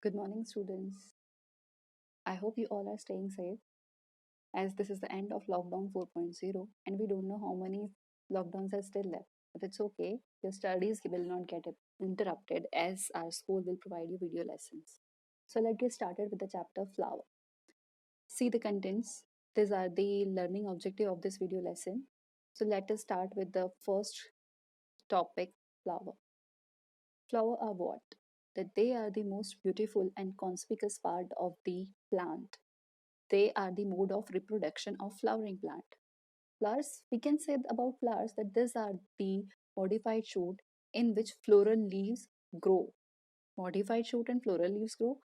Good morning, students. I hope you all are staying safe as this is the end of lockdown 4.0 and we don't know how many lockdowns are still left. But it's okay, your studies will not get interrupted as our school will provide you video lessons. So let's get started with the chapter flower. See the contents. These are the learning objective of this video lesson. So let us start with the first topic flower. Flower are what? That they are the most beautiful and conspicuous part of the plant. They are the mode of reproduction of flowering plant. Flowers, we can say about flowers that these are the modified shoot in which floral leaves grow. Modified shoot and floral leaves grow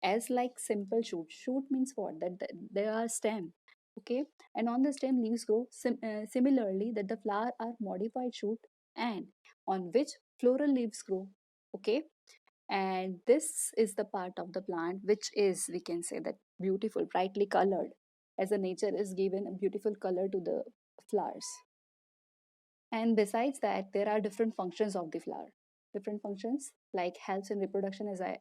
as like simple shoot. Shoot means what? That they are stem. Okay, and on the stem leaves grow. Similarly, that the flower are modified shoot and on which floral leaves grow. Okay, and this is the part of the plant which is, we can say, that beautiful, brightly colored, as the nature is given a beautiful color to the flowers. And besides that, there are different functions of the flower. Different functions like helps in reproduction, as I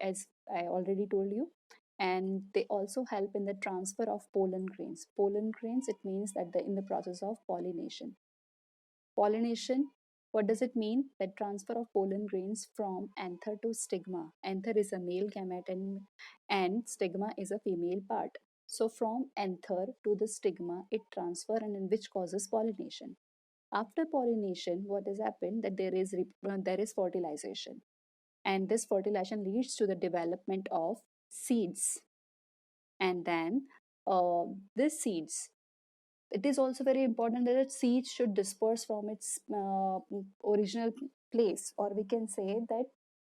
already told you, and they also help in the transfer of pollen grains. Pollen grains, it means that in the process of pollination. Pollination, what does it mean? That transfer of pollen grains from anther to stigma. Anther is a male gamete and stigma is a female part. So from anther to the stigma, it transfer and in which causes pollination. After pollination, what has happened? That there is fertilization, and this fertilization leads to the development of seeds, and then uh, these seeds, it is also very important that the seeds should disperse from its original place, or we can say that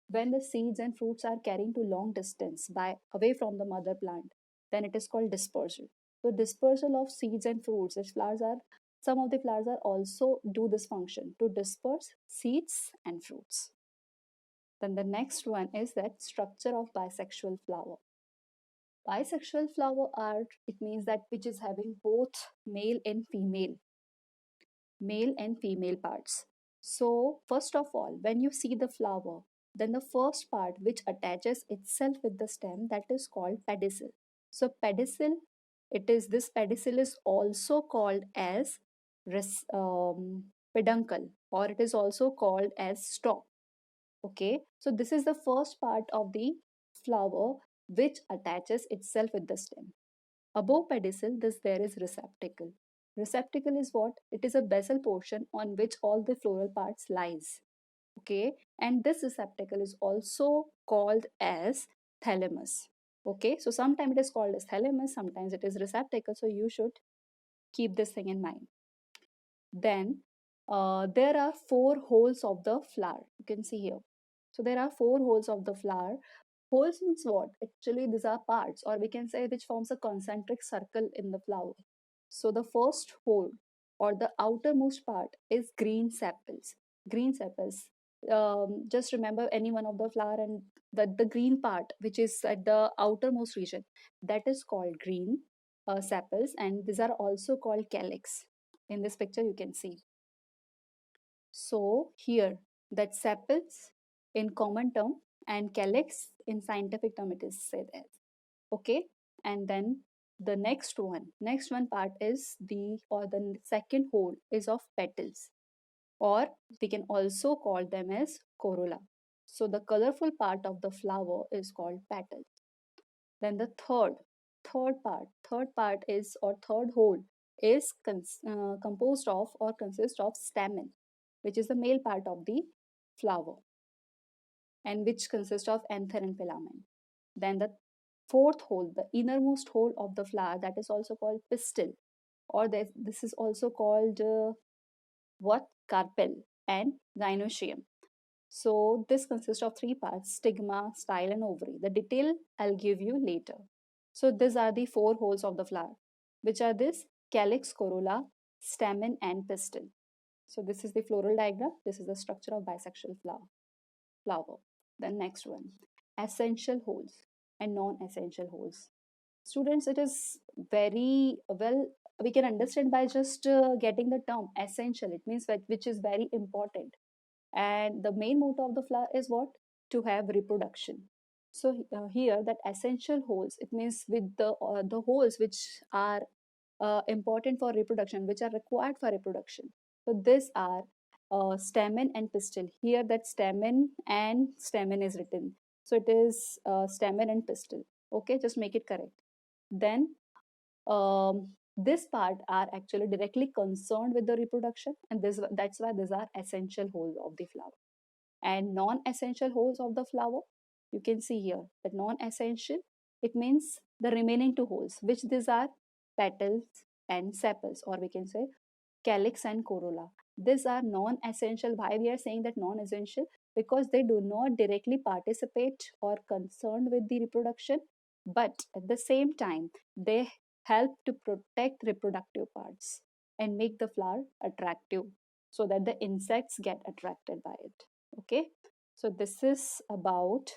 when the seeds and fruits are carrying to long distance by away from the mother plant, then it is called dispersal. So dispersal of seeds and fruits, as flowers are, some of the flowers are also do this function to disperse seeds and fruits. Then the next one is that structure of bisexual flower. Bisexual flower are, it means that which is having both male and female parts. So first of all, when you see the flower, then the first part which attaches itself with the stem, that is called pedicel. So pedicel, it is this pedicel is also called as peduncle, or it is also called as stalk. Okay, so this is the first part of the flower which attaches itself with the stem. Above pedicel, there is receptacle. Receptacle is what? It is a basal portion on which all the floral parts lies. Okay, and this receptacle is also called as thalamus. Okay, so sometimes it is called as thalamus, sometimes it is receptacle. So you should keep this thing in mind. Then there are four holes of the flower. You can see here. So there are four holes of the flower. Holes means what? Actually, these are parts, or we can say which forms a concentric circle in the flower. So the first hole or the outermost part is green sepals. Green sepals. Just remember any one of the flower and the green part, which is at the outermost region, that is called green sepals, and these are also called calyx. In this picture, you can see. So here, that sepals in common term and calyx in scientific term it is said as. Okay, and then the next one part is the second hole is of petals, or we can also call them as corolla. So the colorful part of the flower is called petal. Then the third part is, or third hole is composed of or consists of stamen, which is the male part of the flower and which consists of anther and filamen. Then the fourth hole, the innermost hole of the flower, that is also called pistil, or this is also called what? Carpel and gynoecium. So this consists of three parts: stigma, style, and ovary. The detail I'll give you later. So these are the four holes of the flower, which are this: calyx, corolla, stamen, and pistil. So this is the floral diagram. This is the structure of bisexual flower. The next one, essential holes and non-essential holes. Students, it is very well, we can understand by just getting the term essential. It means which is very important. And the main motto of the flower is what? To have reproduction. So here that essential holes, it means with the holes which are important for reproduction, which are required for reproduction. So these are stamen and pistil. Here that stamen is written. So it is stamen and pistil. Okay, just make it correct. Then this part are actually directly concerned with the reproduction, and that's why these are essential holes of the flower. And non-essential holes of the flower, you can see here that non-essential, it means the remaining two holes, which these are petals and sepals, or we can say calyx and corolla. These are non-essential. Why we are saying that non-essential? Because they do not directly participate or concerned with the reproduction, but at the same time they help to protect reproductive parts and make the flower attractive so that the insects get attracted by it. Okay, so this is about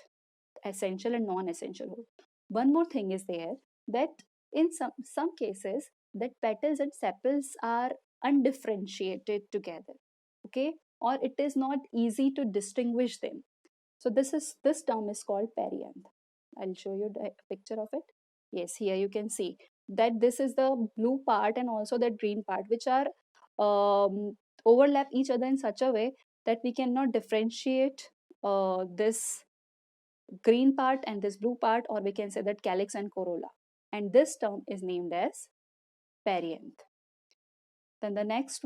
essential and non-essential holes. One more thing is there, that in some cases that petals and sepals are undifferentiated together. Okay, or it is not easy to distinguish them. So this term is called perianth. I'll show you the picture of it. Yes, here you can see that this is the blue part and also the green part, which are overlap each other in such a way that we cannot differentiate this green part and this blue part, or we can say that calyx and corolla. And this term is named as perianth. Then next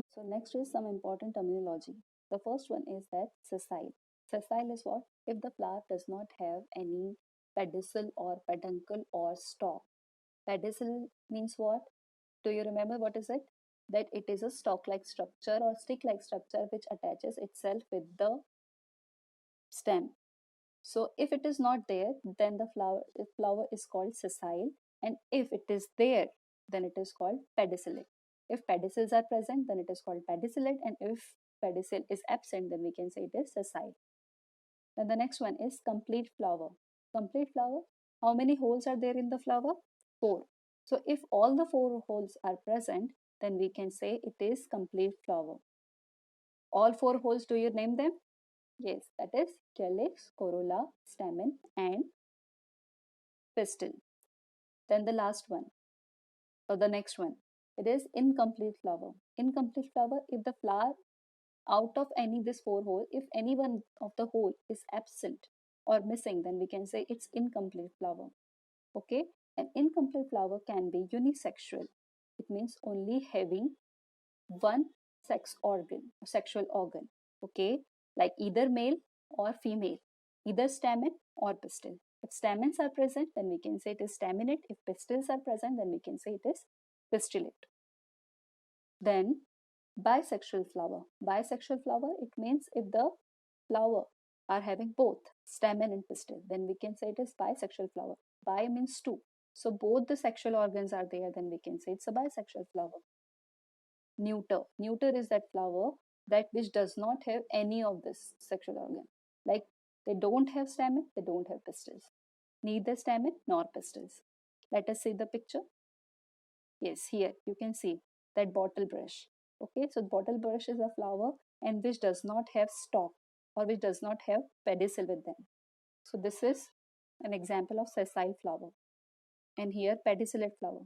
is some important terminology. The first one is that sessile. Sessile is what? If the flower does not have any pedicel or peduncle or stalk. Pedicel means what? Do you remember what is it? That it is a stalk-like structure or stick-like structure which attaches itself with the stem. So if it is not there, then the flower is called sessile, and if it is there, then it is called pedicellate. If pedicels are present, then it is called pedicellate, and if pedicel is absent, then we can say it is sessile. Then the next one is complete flower. Complete flower, how many holes are there in the flower? 4. So if all the 4 holes are present, then we can say it is complete flower. All 4 holes, do you name them? Yes, that is calyx, corolla, stamen, and pistil. Then the last one, or the next one, it is incomplete flower. Incomplete flower, if the flower out of any this 4 hole, if any one of the hole is absent or missing, then we can say it's incomplete flower. Okay, an incomplete flower can be unisexual. It means only having one sexual organ. Okay, like either male or female, either stamen or pistil. If stamens are present, then we can say it is staminate. If pistils are present, then we can say it is pistillate. Then bisexual flower. Bisexual flower, it means if the flower are having both stamen and pistil, then we can say it is bisexual flower. Bi means two. So both the sexual organs are there, then we can say it's a bisexual flower. Neuter. Neuter is that flower that which does not have any of this sexual organ. Like they don't have stamen, they don't have pistils. Neither stamen nor pistils. Let us see the picture. Yes, here you can see that bottle brush. Okay, so bottle brush is a flower and which does not have stalk or which does not have pedicel with them. So this is an example of sessile flower. And here pedicellate flower.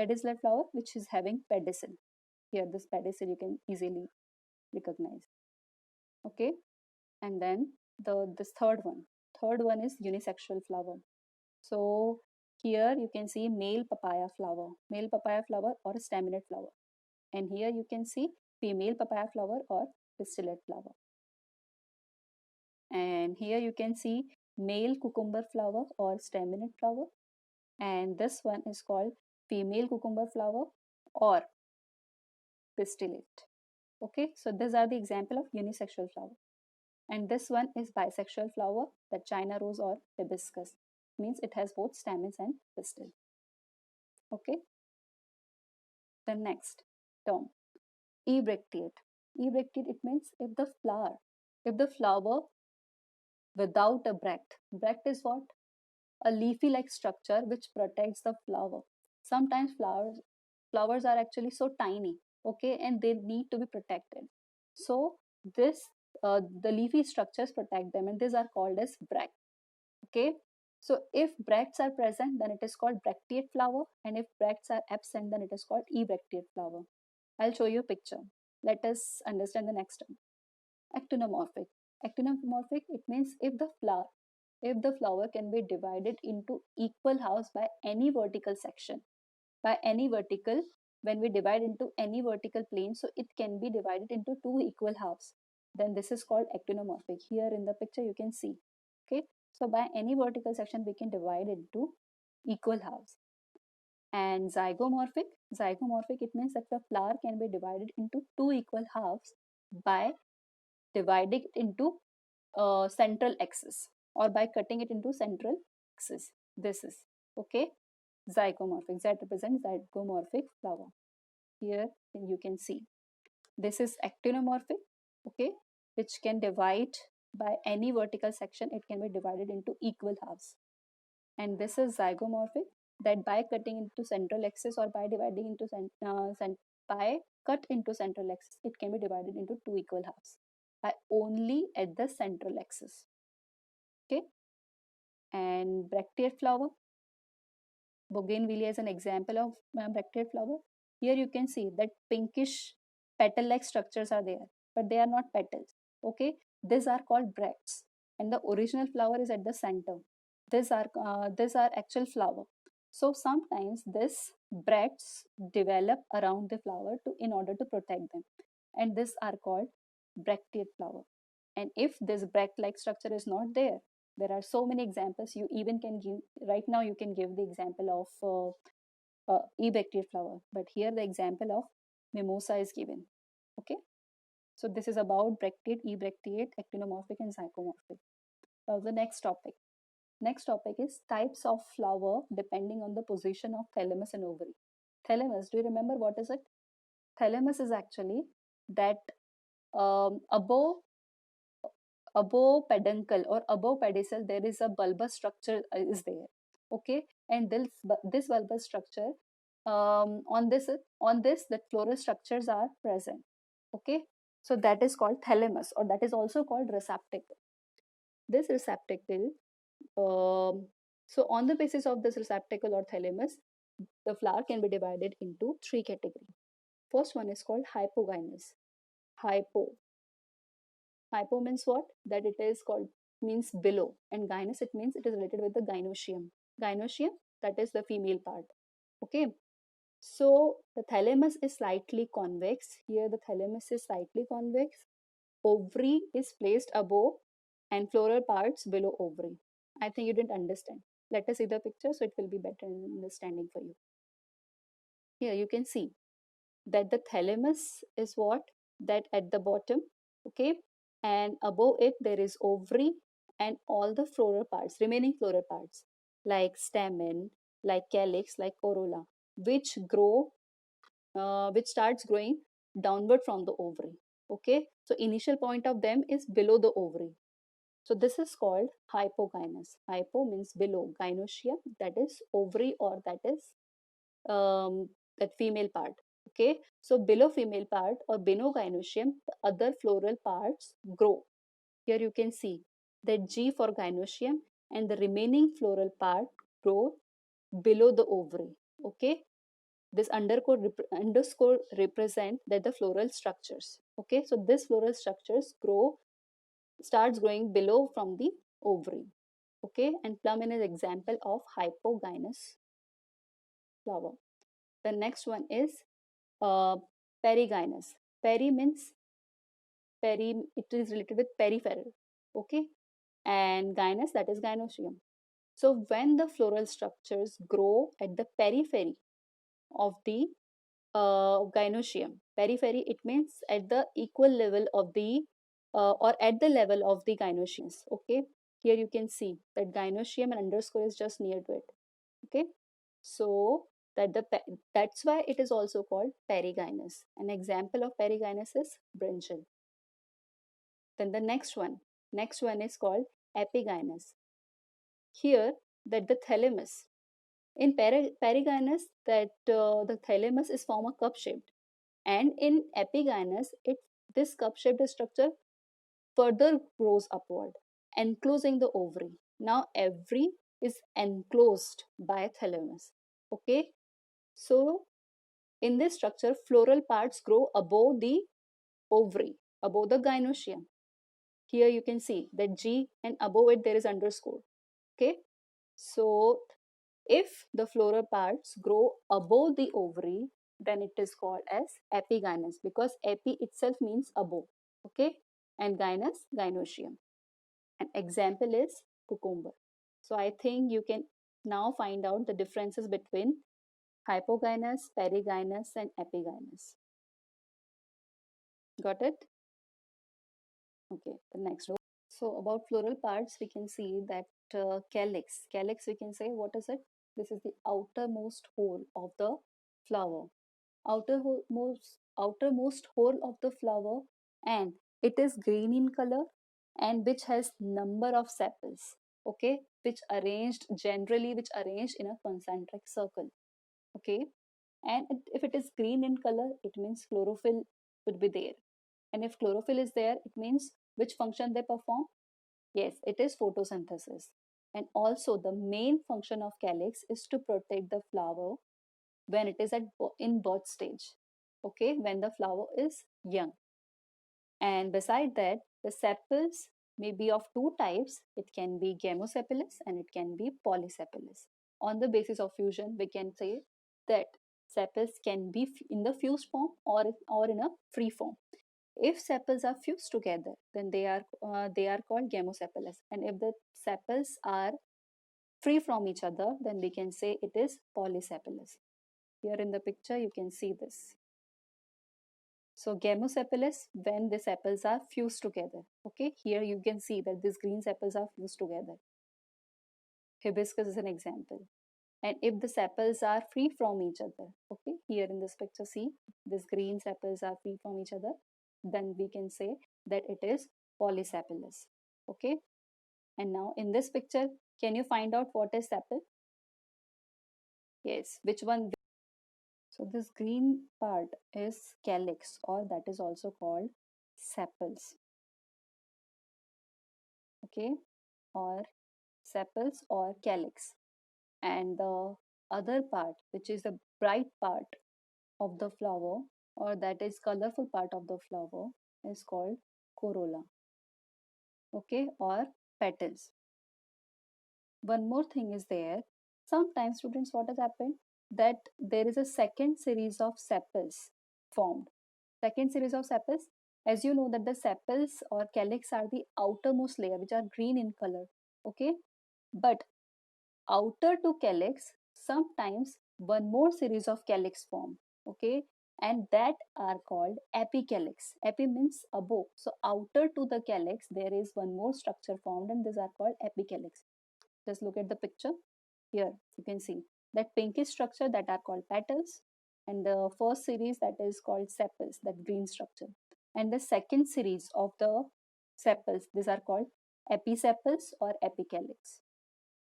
Pedicellate flower which is having pedicel. Here this pedicel you can easily recognize. Okay, and then this third one is unisexual flower. So here you can see male papaya flower or staminate flower, and here you can see female papaya flower or pistillate flower, and here you can see male cucumber flower or staminate flower, and this one is called female cucumber flower or pistillate. Okay, so these are the example of unisexual flower. And this one is bisexual flower, the China rose or hibiscus. Means it has both stamens and pistil. Okay. The next term, ebracteate. Ebracteate, it means if the flower without a bract. Bract is what? A leafy like structure which protects the flower. Sometimes flowers are actually so tiny, okay, and they need to be protected. So this the leafy structures protect them, and these are called as bract. Okay, So if bracts are present, then it is called bracteate flower, and if bracts are absent, then it is called ebracteate flower. I'll show you a picture. Let us understand the next term. Actinomorphic. Actinomorphic, it means if the flower can be divided into equal halves by any vertical section, by any vertical, when we divide into any vertical plane, so it can be divided into two equal halves, then this is called actinomorphic. Here in the picture you can see. Okay, so by any vertical section we can divide into equal halves. And zygomorphic, it means that the flower can be divided into two equal halves by dividing it into central axis, or by cutting it into central axis. This is okay. Zygomorphic, that represents zygomorphic flower. Here you can see this is actinomorphic, okay, which can divide by any vertical section, it can be divided into equal halves. And this is zygomorphic, that by cutting into central axis, or by dividing into by cut into central axis, it can be divided into two equal halves by only at the central axis. Okay. And bracteate flower, bougainvillea is an example of bracteate flower. Here you can see that pinkish petal-like structures are there, but they are not petals. Okay, these are called bracts, and the original flower is at the center. These are actual flower. So sometimes this bracts develop around the flower to in order to protect them, and these are called bracteate flower. And if this bract-like structure is not there, there are so many examples. You even can give, right now you can give the example of ebracteate flower, but here the example of mimosa is given. Okay, so this is about bracteate, ebracteate, actinomorphic, and zygomorphic. Now the next topic. Next topic is types of flower depending on the position of thalamus and ovary. Thalamus, do you remember what is it? Thalamus is actually that above peduncle or above pedicel there is a bulbous structure is there. Okay, and this bulbous structure, on this the floral structures are present. Okay, so that is called thalamus, or that is also called receptacle. This receptacle, so on the basis of this receptacle or thalamus, the flower can be divided into three categories. First one is called hypogynous. Hypo, hypo means what? That it is called, means below, and gynous, it means it is related with the gynoecium. Gynoecium, that is the female part. Okay, so the thalamus is slightly convex. Here the thalamus is slightly convex. Ovary is placed above and floral parts below ovary. I think you didn't understand. Let us see the picture so it will be better understanding for you. Here you can see that the thalamus is what? That at the bottom, okay, and above it there is ovary and all the floral parts, remaining floral parts, like stamen, like calyx, like corolla, which grow, which starts growing downward from the ovary. Okay, so initial point of them is below the ovary. So this is called hypogynous. Hypo means below, gynoecium, that is ovary, or that is that female part. Okay, so below female part or below gynoecium, the other floral parts grow. Here you can see that G for gynoecium, and the remaining floral part grow below the ovary. Okay, this underscore represent that the floral structures. Okay, so this floral structures starts growing below from the ovary. Okay, and plum is an example of hypogynous flower. The next one is perigynous. Peri means it is related with peripheral. Okay, and gynous, that is gynoecium. So when the floral structures grow at the periphery of the gynoecium, periphery, it means at the equal level of the or at the level of the gynoeciums. Okay, here you can see that gynoecium and underscore is just near to it. Okay, so that's why it is also called perigynous. An example of perigynous is brinjal. Then the next one is called epigynous. Here that the thalamus, in perigynous, that the thalamus is form a cup shaped, and in epigynous this cup shaped structure further grows upward, enclosing the ovary. Now every is enclosed by thalamus. Okay, so in this structure, floral parts grow above the ovary, above the gynoecium. Here you can see that G, and above it there is underscore. Okay, so if the floral parts grow above the ovary, then it is called as epigynous, because epi itself means above. Okay, and gynous, gynoecium. An example is cucumber. So I think you can now find out the differences between hypogynous, perigynous, and epigynous. Got it? Okay, the next one. So about floral parts, we can see that calyx. Calyx, we can say, what is it? This is the outermost hole of the flower. Outermost hole of the flower, and it is green in color, and which has number of sepals. Okay, which arranged in a concentric circle. Okay, and if it is green in color, it means chlorophyll would be there. And if chlorophyll is there, it means which function they perform? Yes, it is photosynthesis. And also the main function of calyx is to protect the flower when it is in birth stage. Okay, when the flower is young. And beside that, the sepals may be of two types. It can be gamosepalous and it can be polysepalous. On the basis of fusion, we can say that sepals can be in the fused form or in a free form. If sepals are fused together, then they are called gamosepalous. And if the sepals are free from each other, then we can say it is polysepalous. Here in the picture, you can see this. So gamosepalous when the sepals are fused together. Okay, here you can see that these green sepals are fused together. Hibiscus is an example. And if the sepals are free from each other, okay, here in this picture, see, these green sepals are free from each other, then we can say that it is polysepalous. Okay, and now in this picture, can you find out what is sepal? Yes, which one? So this green part is calyx, or that is also called sepals. Okay, or sepals or calyx. And the other part, which is the bright part of the flower, or that is colorful part of the flower, is called corolla. Okay, or petals. One more thing is there. Sometimes, students, what has happened? That there is a second series of sepals formed. Second series of sepals, as you know that the sepals or calyx are the outermost layer, which are green in color. Okay, but outer to calyx, sometimes one more series of calyx form. Okay, and that are called apicalyx. Epi means above. So outer to the calyx, there is one more structure formed, and these are called apicalyx. Just look at the picture. Here you can see that pinkish structure that are called petals, and the first series that is called sepals, that green structure. And the second series of the sepals, these are called episepals or apicalyx.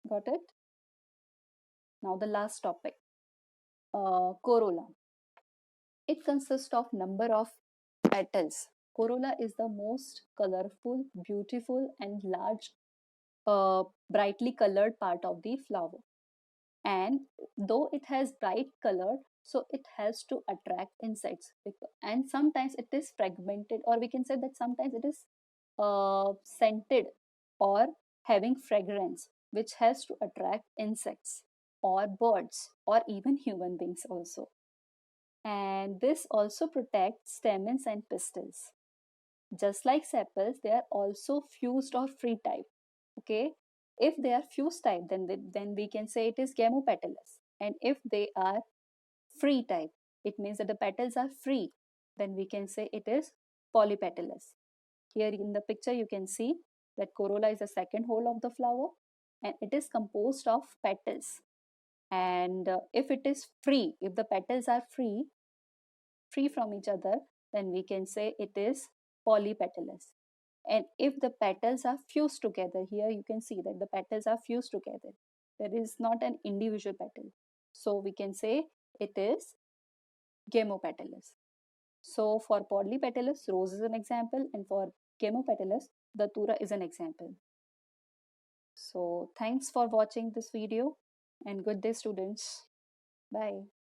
Got it? Now the last topic, corolla. It consists of number of petals. Corolla is the most colorful, beautiful, and large, brightly colored part of the flower. And though it has bright color, so it has to attract insects. And sometimes it is fragmented, or we can say that sometimes it is scented or having fragrance, which has to attract insects or birds or even human beings also. And this also protects stamens and pistils. Just like sepals, they are also fused or free type. Okay, if they are fused type, then we can say it is gamopetalous. And if they are free type, it means that the petals are free, then we can say it is polypetalous. Here in the picture, you can see that corolla is the second hole of the flower, and it is composed of petals. And if it is free, if the petals are free from each other, then we can say it is polypetalous. And if the petals are fused together, here you can see that the petals are fused together. There is not an individual petal. So we can say it is gamopetalous. So for polypetalous, rose is an example, and for gamopetalous, datura is an example. So thanks for watching this video and good day students. Bye.